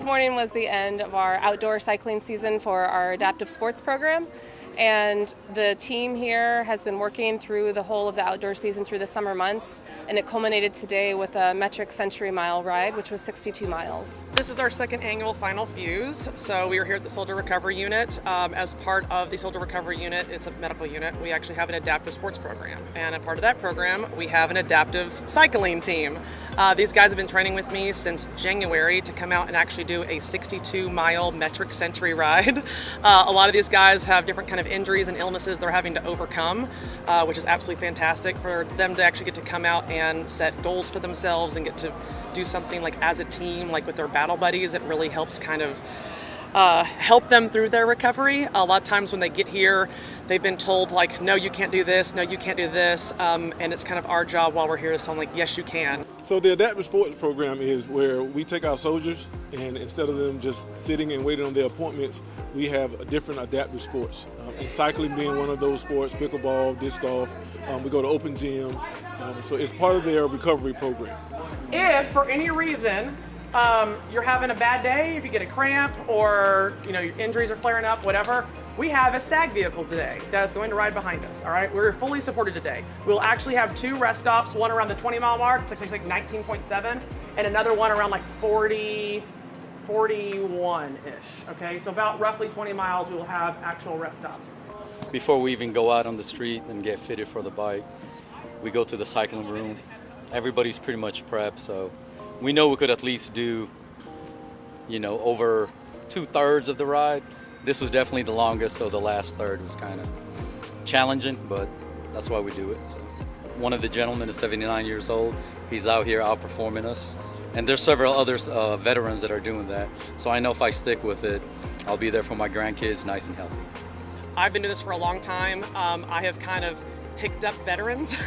This morning was the end of our outdoor cycling season for our adaptive sports program, and the team here has been working through the whole of the outdoor season through the summer months, and it culminated today with a metric century mile ride, which was 62 miles. This is our second annual Final Fuse, so we are here at the Soldier Recovery Unit. As part of the Soldier Recovery Unit, it's a medical unit, we actually have an adaptive sports program, and a part of that program, we have an adaptive cycling team. These guys have been training with me since January to come out and actually do a 62-mile metric century ride. A lot of these guys have different kind of injuries and illnesses they're having to overcome, which is absolutely fantastic for them to actually get to come out and set goals for themselves and get to do something like as a team, like with their battle buddies. It really helps kind of help them through their recovery. A lot of times when they get here, they've been told like, no, you can't do this, no, you can't do this, and it's kind of our job while we're here to tell them like, yes, you can. So the adaptive sports program is where we take our soldiers, and instead of them just sitting and waiting on their appointments, we have different adaptive sports. And cycling being one of those sports, pickleball, disc golf, we go to open gym, so it's part of their recovery program. If for any reason you're having a bad day, if you get a cramp or your injuries are flaring up, whatever, we have a SAG vehicle today that is going to ride behind us. All right, we're fully supported today. We'll actually have two rest stops, one around the 20-mile mark, it's actually like 19.7, and another one around like 41-ish. Okay, so about roughly 20 miles we will have actual rest stops. Before we even go out on the street and get fitted for the bike, we go to the cycling room. Everybody's pretty much prepped, so we know we could at least do, over 2/3 of the ride. This was definitely the longest, so the last third was kind of challenging, but that's why we do it. So, one of the gentlemen is 79 years old. He's out here outperforming us. And there's several other veterans that are doing that. So I know if I stick with it, I'll be there for my grandkids nice and healthy. I've been doing this for a long time. I have kind of picked up veterans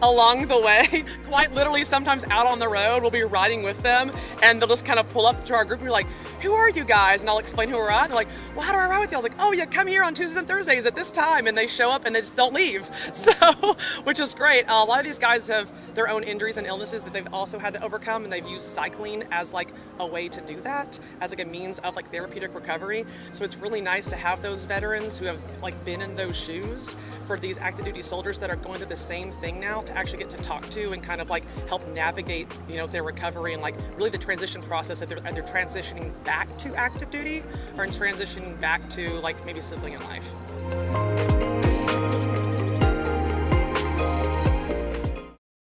along the way. Quite literally, sometimes out on the road, we'll be riding with them and they'll just kind of pull up to our group and be like, who are you guys? And I'll explain who we're at. They're like, well, how do I ride with you? I was like, oh yeah, come here on Tuesdays and Thursdays at this time. And they show up and they just don't leave. So, which is great. A lot of these guys have their own injuries and illnesses that they've also had to overcome, and they've used cycling as like a way to do that, as like a means of like therapeutic recovery. So it's really nice to have those veterans who have like been in those shoes for these active duty soldiers that are going through the same thing now to actually get to talk to and kind of like help navigate their recovery and like really the transition process that they're either transitioning back to active duty or in transitioning back to like maybe civilian life.